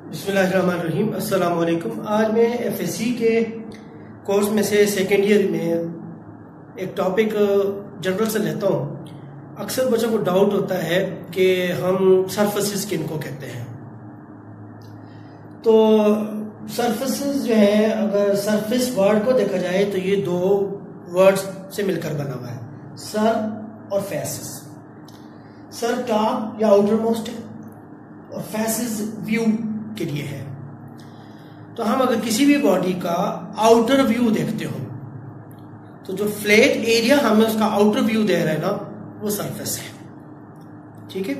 बिस्मिल्लाहिर्रहमानिर्रहीम, अस्सलाम वालेकुम। आज मैं एफएससी के कोर्स में से सेकेंड ईयर में एक टॉपिक जनरल से लेता हूँ। अक्सर बच्चों को डाउट होता है कि हम सरफेसेस किनको कहते हैं। तो सरफेसेस जो है, अगर सरफेस वर्ड को देखा जाए तो ये दो वर्ड्स से मिलकर बना हुआ है, सर और फेसेस। सर टॉप या आउटर मोस्ट है और फेसेस व्यू के लिए है। तो हम अगर किसी भी बॉडी का आउटर व्यू देखते हो तो जो फ्लैट एरिया हमें उसका आउटर व्यू दे रहा है ना, वो सरफेस है। ठीक है।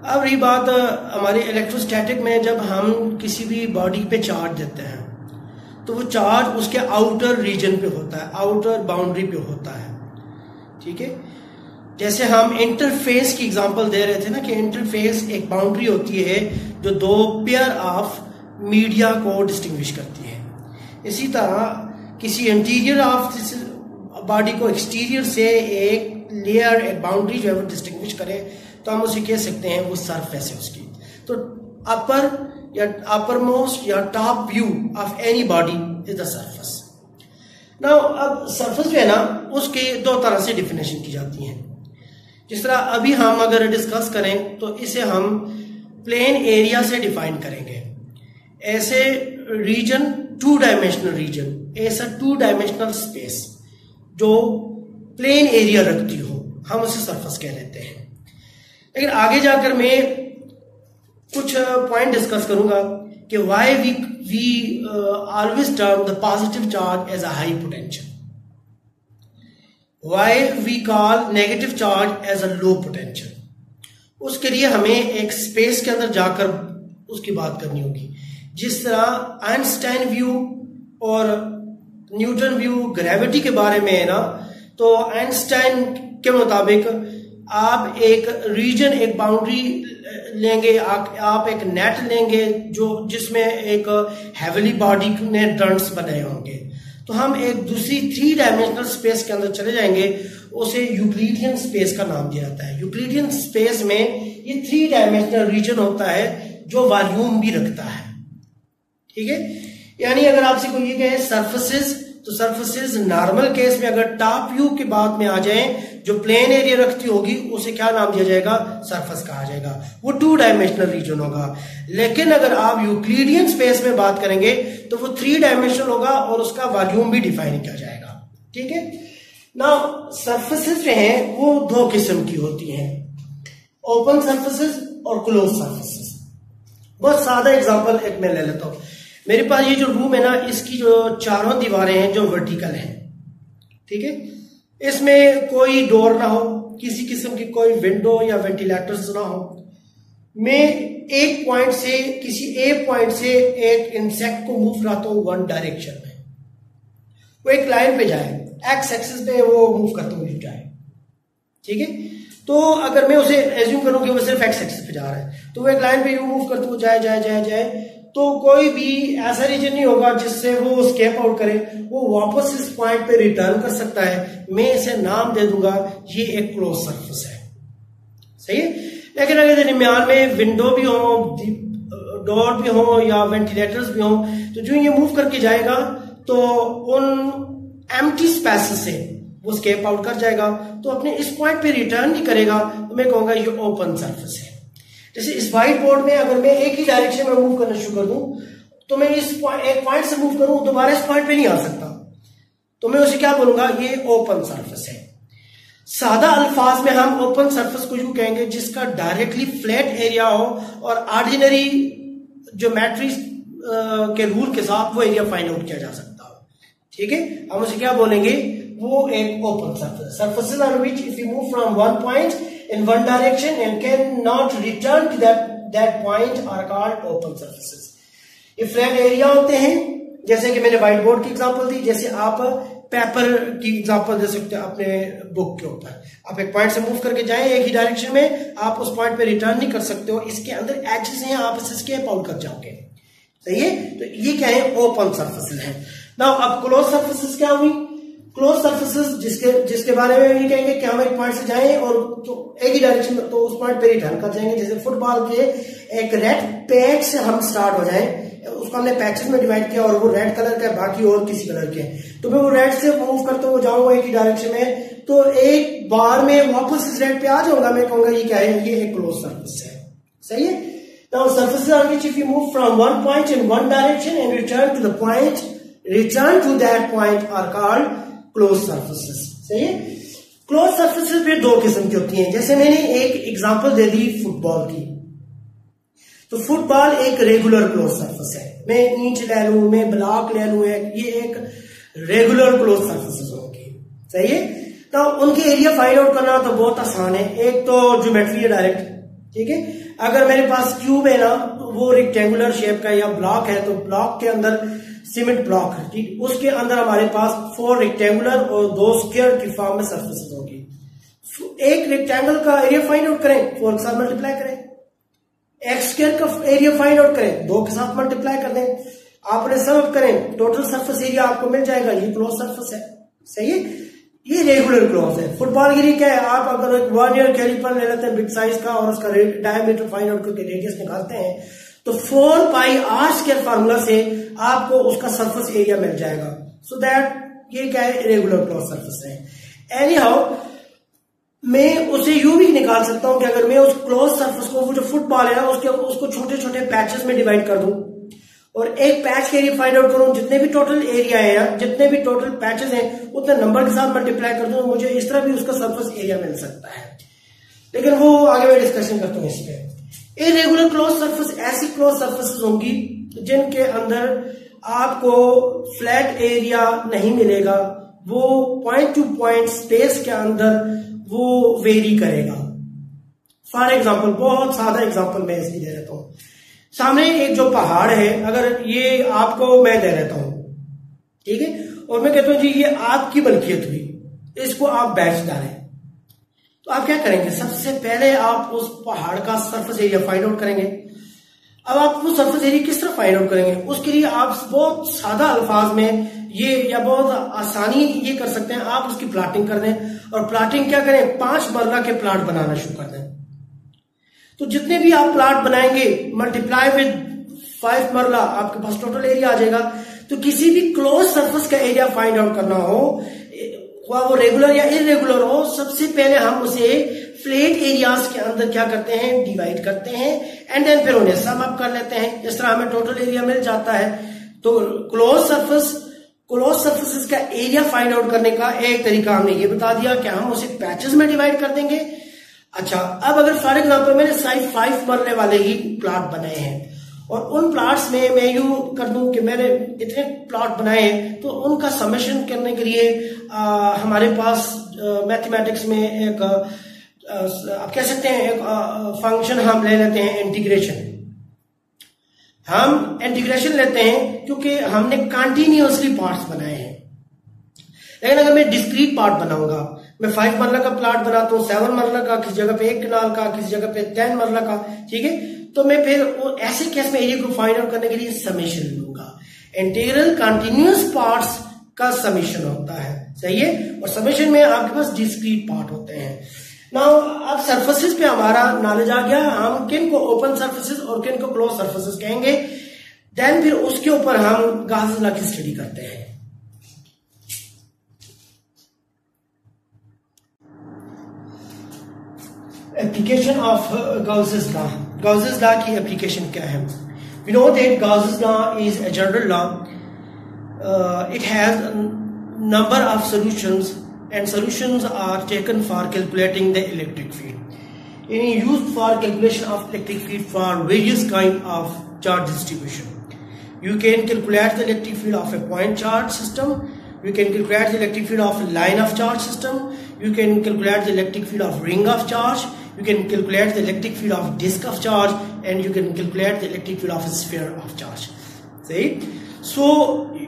अब रही बात हमारे इलेक्ट्रोस्टैटिक में, जब हम किसी भी बॉडी पे चार्ज देते हैं तो वो चार्ज उसके आउटर रीजन पे होता है, आउटर बाउंड्री पे होता है। ठीक है। जैसे हम इंटरफेस की एग्जांपल दे रहे थे ना कि इंटरफेस एक बाउंड्री होती है जो दो पेयर ऑफ मीडिया को डिस्टिंग्विश करती है। इसी तरह किसी इंटीरियर ऑफ बॉडी को एक्सटीरियर से एक लेयर, एक बाउंड्री जो है वो डिस्टिंग्विश करे, तो हम उसे कह सकते हैं वो सरफेस है उसकी। तो अपर या अपर मोस्ट या top view of any body is the surface. Now अब सरफेस जो है ना, उसके दो तरह से डिफिनेशन की जाती है। जिस तरह अभी हम अगर डिस्कस करें तो इसे हम प्लेन एरिया से डिफाइन करेंगे। ऐसे रीजन, टू डायमेंशनल रीजन, ऐसा टू डायमेंशनल स्पेस जो प्लेन एरिया रखती हो, हम उसे सरफेस कह लेते हैं। लेकिन आगे जाकर मैं कुछ पॉइंट डिस्कस करूंगा कि why we always term the positive charge as a high potential, why we call negative charge as a low potential. उसके लिए हमें एक स्पेस के अंदर जाकर उसकी बात करनी होगी। जिस तरह आइंस्टाइन व्यू और न्यूटन व्यू ग्रेविटी के बारे में है ना, तो आइंस्टाइन के मुताबिक आप एक रीजन, एक बाउंड्री लेंगे, आप एक नेट लेंगे जो जिसमें एक हेवली बॉडी ने टर्न्स बनाए होंगे, तो हम एक दूसरी थ्री डायमेंशनल स्पेस के अंदर चले जाएंगे। उसे यूक्लिडियन स्पेस का नाम दिया जाता है। यूक्लिडियन स्पेस में ये थ्री डायमेंशनल रीजन होता है जो वॉल्यूम भी रखता है। ठीक है। यानी अगर आपसे कोई ये कहे सरफेसेस, तो सरफेसेस नॉर्मल केस में अगर टॉप व्यू की बात में आ जाए, जो प्लेन एरिया रखती होगी उसे क्या नाम दिया जाएगा? सरफेस कहा जाएगा। वो टू डायमेंशनल रीजन होगा। लेकिन अगर आप यूक्लिडियन स्पेस में बात करेंगे तो वो थ्री डायमेंशनल होगा और उसका वॉल्यूम भी डिफाइन किया जाएगा। ठीक है ना। सरफेसेस जो हैं वो दो किस्म की होती हैं, ओपन सरफेसेस और क्लोज सरफेसेस। बहुत सादा एग्जांपल एक मैं ले लेता हूं। मेरे पास ये जो रूम है ना, इसकी जो चारों दीवारें हैं जो वर्टिकल हैं, ठीक है, इसमें कोई डोर ना हो, किसी किस्म की कोई विंडो या वेंटिलेटर्स ना हो। मैं एक पॉइंट से, किसी एक पॉइंट से एक इंसेक्ट को मूव कराता हूं वन डायरेक्शन में, वो एक लाइन पे जाए, एक्स एक्सिस पे वो मूव करते हुए जाए। ठीक है। तो अगर मैं उसे एज्यूम करूं कि वो सिर्फ एक्स एक्सिस पे जा रहा है, तो वो एक लाइन पे यू मूव करते हुए जाए जाए जाए जाए, तो कोई भी ऐसा रीजन नहीं होगा जिससे वो स्केप आउट करे। वो वापस इस पॉइंट पे रिटर्न कर सकता है। मैं इसे नाम दे दूंगा ये एक क्लोज सरफेस है। सही है। लेकिन अगर दरमियान में विंडो भी हो, डोर भी हो या वेंटिलेटर्स भी हो, तो जो ये मूव करके जाएगा तो उन एम्प्टी स्पेसेस से वो स्केप आउट कर जाएगा, तो अपने इस पॉइंट पे रिटर्न नहीं करेगा। तो मैं कहूंगा ये ओपन सरफेस है। जैसे इस व्हाइट बोर्ड में अगर मैं एक ही डायरेक्शन में मूव करना शुरू कर दूं, तो मैं इस एक पॉइंट से मूव करूं, दोबारा इस पॉइंट पे नहीं आ सकता, तो मैं उसे क्या बोलूंगा? ये ओपन सरफेस है। सादा अल्फाज में हम ओपन सरफेस को यूं कहेंगे जिसका डायरेक्टली फ्लैट एरिया हो और ऑर्डिनरी ज्योमेट्री के रूल के साथ वो एरिया फाइंड आउट किया जा सकता हो। ठीक है। हम उसे क्या बोलेंगे? वो एक open surface. Surfaces on which if you move from one point in one direction and cannot return to that point are called open surfaces. ये फ्लैट एरिया होते हैं, जैसे कि मैंने व्हाइट बोर्ड की एग्जांपल दी, जैसे आप पेपर की एग्जांपल दे सकते हैं अपने बुक के ऊपर। आप एक पॉइंट से मूव करके जाएं एक ही डायरेक्शन में, आप उस पॉइंट पे रिटर्न नहीं कर सकते हो, इसके अंदर एजेस हैं, आप इसे स्केप आउट कर जाओगे। सही है। तो ये क्या है? ओपन सर्फेसेस है। नाउ अब क्लोज सर्फेसेस क्या हुई? क्लोज सर्फेसेस जिसके बारे में ये कहेंगे कि हम एक पॉइंट से जाएं और तो एक ही डायरेक्शन में, तो उस पॉइंट पे रिटर्न कर जाएंगे। जैसे फुटबॉल के एक रेड पैच से हम स्टार्ट हो जाएं, उसको हमने पैचेस में डिवाइड किया और वो रेड कलर का है, बाकी और किसी कलर के हैं, तो मैं वो रेड से मूव करते हुए जाऊंगा एक ही डायरेक्शन में, तो एक बार में वापस इस रेड पे आ जाऊंगा। मैं कहूंगा ये क्या है, ये एक क्लोज सर्फेस है। सही है। Now surfaces on which if you move from one point in one direction and return to that point are called closed surfaces। सही है। क्लोज सर्फेसेस फिर दो किस्म की होती हैं। जैसे मैंने एक एग्जांपल दे दी फुटबॉल की, तो फुटबॉल एक रेगुलर क्लोज सर्फेस है। मैं ईंट ले लूं, मैं ब्लॉक ले लूं, ये एक रेगुलर क्लोज सर्फेसेस होंगी। सही है। तो उनके एरिया फाइंड आउट करना तो बहुत आसान है। एक तो ज्योमेट्री है डायरेक्ट, ठीक है। अगर मेरे पास क्यूब है ना, वो रेक्टेंगुलर शेप का या ब्लॉक है, तो ब्लॉक के अंदर सीमेंट ब्लॉक है, ठीक, उसके अंदर हमारे पास 4 रेक्टेंगुलर और 2 स्क्वायर की फॉर्म में सर्फेसेस होंगी। एक रेक्टेंगल का एरिया फाइंड आउट करें, 4 के साथ मल्टीप्लाई करें। एक स्क्वायर का एरिया फाइंड आउट करें, 2 के साथ मल्टीप्लाई कर दें। आपने सब करें, टोटल सर्फेस एरिया आपको मिल जाएगा। ये क्लोज सर्फेस है। सही है। ये रेगुलर क्लोज है। फुटबॉल के लिए क्या है, आप अगर एक वर्नियर कैलिपर ले लेते हैं बिग साइज का और उसका डायमीटर फाइंड आउट करके रेडियस निकालते हैं, तो 4 पाई आर स्क्वायर फार्मूला से आपको उसका सरफेस एरिया मिल जाएगा। सो दैट ये क्या है, रेगुलर क्लोज सरफेस है। एनी हाउ मैं उसे यूं भी निकाल सकता हूं कि अगर मैं उस क्लोज सरफेस को, वो जो फुटबॉल है ना, उसको छोटे छोटे पैचेस में डिवाइड कर दूं और एक पैच के एरिया फाइंड आउट करूं, जितने भी टोटल एरिया है या जितने भी टोटल पैचेस हैं उतने नंबर के साथ मल्टीप्लाई कर दूं, मुझे इस तरह भी उसका सरफेस एरिया मिल सकता है। लेकिन वो आगे मैं डिस्कशन करता हूं इस पे। इरेगुलर क्लोज सरफेस ऐसी क्लोज सर्फेसेस होंगी जिनके अंदर आपको फ्लैट एरिया नहीं मिलेगा, वो पॉइंट टू पॉइंट स्पेस के अंदर वो वेरी करेगा। फॉर एग्जाम्पल, बहुत सादा एग्जाम्पल मैं इसलिए दे देता हूं। सामने एक जो पहाड़ है, अगर ये आपको मैं दे देता हूं, ठीक है, और मैं कहता हूं जी ये आपकी मलकियत हुई, इसको आप बेच डालें, तो आप क्या करेंगे? सबसे पहले आप उस पहाड़ का सरफेस एरिया फाइंड आउट करेंगे। अब आप वो सरफेस एरिया किस तरह फाइंड आउट करेंगे? उसके लिए आप बहुत सादा अल्फाज में ये या बहुत आसानी ये कर सकते हैं, आप उसकी प्लाटिंग कर दें। और प्लाटिंग क्या करें? 5 मरला के प्लाट बनाना शुरू कर दें। तो जितने भी आप प्लाट बनाएंगे मल्टीप्लाई विद 5 मरला, आपके पास टोटल एरिया आ जाएगा। तो किसी भी क्लोज सरफेस का एरिया फाइंड आउट करना हो, वो रेगुलर या इरेगुलर हो, सबसे पहले हम उसे फ्लैट एरियाज के अंदर क्या करते हैं? डिवाइड करते हैं एंड देन फिर उन्हें सम अप कर लेते हैं। इस तरह हमें टोटल एरिया मिल जाता है। तो क्लोज सर्फेसेस का एरिया फाइंड आउट करने का एक तरीका हमने ये बता दिया कि हम उसे पैचेस में डिवाइड कर देंगे। अच्छा, अब अगर फॉर एग्जाम्पल मैंने साइज 5 मरले वाले ही प्लॉट बनाए हैं और उन प्लॉट्स में मैं यूं कर दूं कि मैंने इतने प्लॉट बनाए हैं, तो उनका समेशन करने के लिए हमारे पास मैथमेटिक्स में एक आप कह सकते हैं एक फंक्शन हम ले लेते हैं, इंटीग्रेशन। हम इंटीग्रेशन लेते हैं क्योंकि हमने कंटिन्यूअसली पार्ट्स बनाए हैं। लेकिन अगर मैं डिस्क्रीट पार्ट बनाऊंगा, मैं 5 मरला का प्लॉट बनाता हूँ, 7 मरला का, किसी जगह पे 1 कनाल का, किसी जगह पे 10 मरला का, ठीक है, तो मैं फिर ऐसे केस में एरिया को फाइंड आउट करने के लिए समेशन लूंगा। इंटीग्रल कंटिन्यूअस पार्ट्स का समेशन होता है। सही है। और समेशन में आपके पास डिस्क्रीट पार्ट होते हैं। नाउ अब सरफेसेस पे हमारा नॉलेज आ गया, हम किन को ओपन सरफेसेस और किन को क्लोज सरफेसेस कहेंगे। देन फिर उसके ऊपर हम गाउस लॉ की स्टडी करते हैं। Application of Gauss law. Gauss law की एप्लीकेशन क्या है? We know that Gauss law is a general law. It has number of solutions and solutions are taken for calculating the electric field. It is used for calculation of electric field for various kind of charge distribution. You can calculate the electric field of a point charge system. You can calculate the electric field of a line of charge system. You can calculate the electric field of ring of charge. You can calculate the electric field of disk of charge, and you can calculate the electric field of a sphere of charge. See? So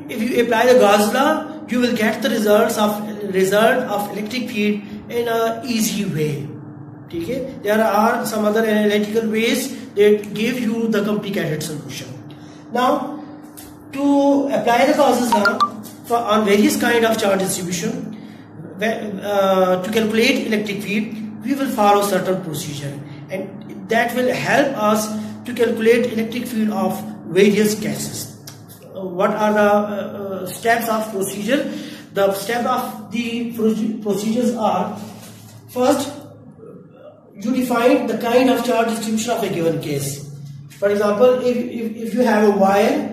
if you apply the Gauss law, you will get the result of electric field in a easy way. ठीक है? There are some other analytical ways that give you the complicated solution. Now, to apply the Gauss law, on various kind of charge distribution. To calculate electric field, we will follow certain procedure, and that will help us to calculate electric field of various cases. What are the steps of procedure? The steps of the procedures are: first, you define the kind of charge distribution of a given case. For example, if you have a wire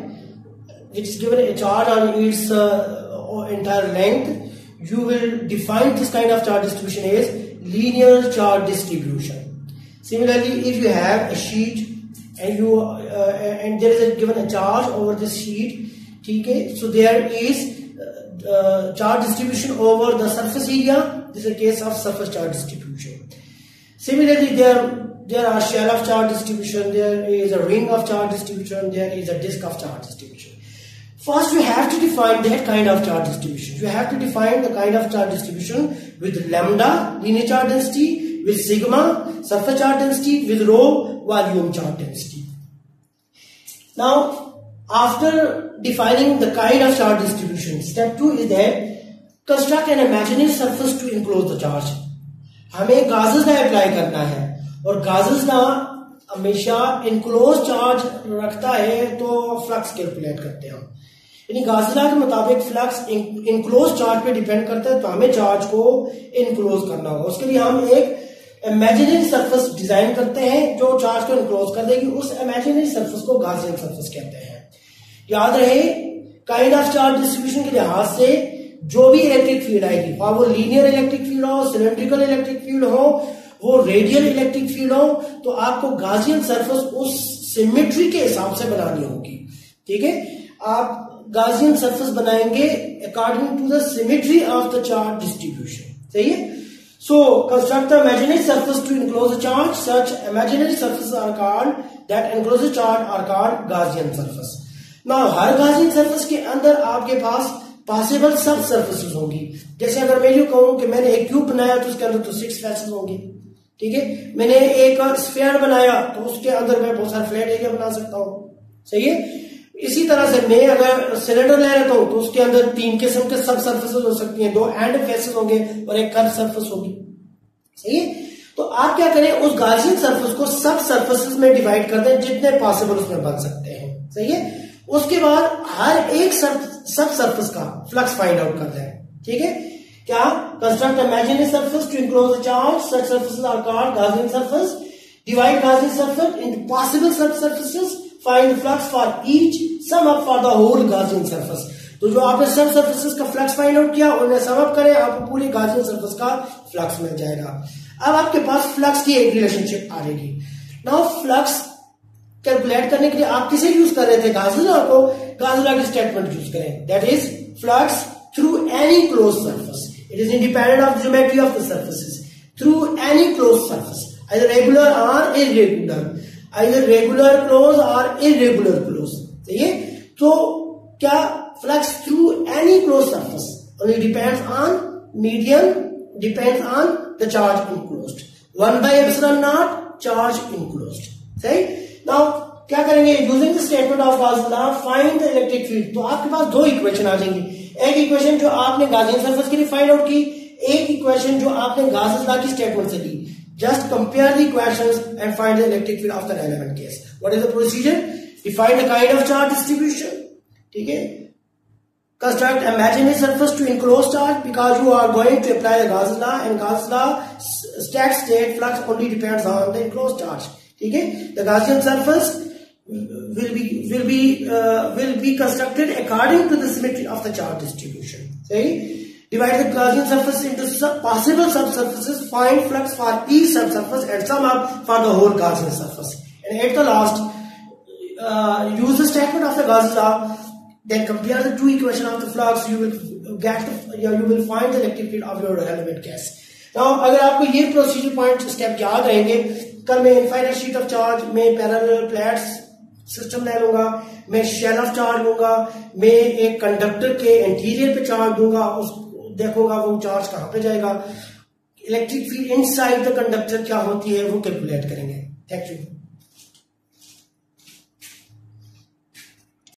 which is given a charge on its entire length, you will define this kind of charge distribution as linear charge distribution. Similarly, if you have a sheet and there is given a charge over this sheet, okay, so there is charge distribution over the surface area. This is a case of surface charge distribution. Similarly, there are shell of charge distribution, there is a ring of charge distribution, there is a disk of charge distribution. First, you have to define that kind of charge distribution. You have to define the kind of charge distribution with lambda, linear charge density, with sigma, surface charge density, with rho, volume charge density. Now, after defining the kind of charge distribution, step 2 is that construct an imaginary surface to enclose the charge. हमें gauges law apply करना है, और gauges law हमेशा enclose charge रखता है तो flux calculate करते हैं हम, यानी गाजेस लॉ के मुताबिक फ्लक्स इनक्लोज चार्ज पे डिपेंड करता है, तो हमें चार्ज को इनक्लोज करना होगा। उसके लिए हम एक इमेजिनरी सरफेस डिजाइन करते हैं जो चार्ज को इनक्लोज कर देगी। उस इमेजिनरी सरफेस को गाजियन सरफेस कहते हैं। याद रहे, काइंड ऑफ चार्ज डिस्ट्रीब्यूशन के लिहाज से जो भी इलेक्ट्रिक फील्ड आएगी, वो लीनियर इलेक्ट्रिक फील्ड हो, सिलेंड्रिकल इलेक्ट्रिक फील्ड हो, वो रेडियल इलेक्ट्रिक फील्ड हो, तो आपको गाजियन सरफेस उस सिमेट्री के हिसाब से बनानी होगी। ठीक है, आप गाजियन सरफेस बनाएंगे according to the symmetry of the charge distribution. सही है। So construct the imaginary surface to enclose a charge. Such imaginary surfaces are called, that enclose a charge are called Gaussian surface. Now her Gaussian surface के अंदर आपके पास possible sub surfaces होंगी। जैसे अगर मैं यूं कहूं कि मैंने एक क्यूब बनाया तो उसके अंदर तो 6 फेसेस होंगे। ठीक है, मैंने एक स्फीयर बनाया तो उसके अंदर मैं बहुत सारा फ्लैट एरिया बना सकता हूं। सही है। इसी तरह से मैं अगर सिलेंडर ले लेता हूं तो उसके अंदर 3 किस्म के सब सर्फेसेस हो सकती हैं, 2 एंड फेसेस होंगे और एक कर्व सर्फेस होगी। सही है। तो आप क्या करें, उस गाउसियन सरफेस को सब सर्फेसेस में डिवाइड कर दें जितने पॉसिबल उसमें बन सकते हैं। सही है। उसके बाद हर एक सब सरफेस का फ्लक्स फाइंड आउट कर दें। ठीक है। क्या, construct imaginary surface to enclose the charge, such surfaces are called Gaussian surface, divide Gaussian surface into possible sub surfaces, find flux for each, sum up for the whole Gaussian surface. तो जो आपने सब surfaces का flux find out किया उन्हें sum up करें, आपको पूरी गाउसियन सरफेस का फ्लक्स मिल जाएगा। अब आपके पास फ्लक्स की एक रिलेशनशिप आ रहेगी। नाउ फ्लक्स कैलकुलेट करने के लिए आप किसे यूज कर रहे थे, गाउस लॉ को। गाउस लॉ की स्टेटमेंट यूज करें, that is flux through any close surface, it is independent of the geometry of the surfaces, through any close surface, either regular और इरेगुलर, आइदर रेगुलर क्लोज और irregular close. सही है। तो क्या, flux through any close surface only depends on medium, depends on the charge enclosed, 1 by epsilon naught charge enclosed। सही। Now क्या करेंगे, using the statement of Gauss law find the electric field. तो आपके पास 2 equation आ जाएंगी, एक equation जो आपने Gaussian surface के लिए फाइंड आउट की, एक इक्वेशन जो आपने गाउस लॉ की स्टेटमेंट से ली। Just compare the equations and find the electric field of the relevant case. What is the procedure, define the kind of charge distribution. ठीक है, construct imaginary surface to enclose charge, because you are going to apply the Gauss law, and Gauss law state flux only depends on the enclosed charge। ठीक है, the Gaussian surface will be constructed according to the symmetry of the charge distribution। सही। Divide the Gaussian surface into possible subsurfaces, find flux for each subsurface and sum up for the whole Gaussian surface, and at the last use the statement of the Gauss law, then compare the 2 equations of the flux, you will find the electric field of your relevant case। Now अगर आपको ये procedure point step याद रहेंगे, कल मैं infinite sheet of charge में parallel plates system ले लूंगा, मैं शेल ऑफ चार्ज लूंगा, मैं एक कंडक्टर के इंटीरियर पे चार्ज दूंगा, उस देखूंगा वो चार्ज कहां पे जाएगा, electric field inside the conductor क्या होती है वो कैलकुलेट करेंगे। Thank you.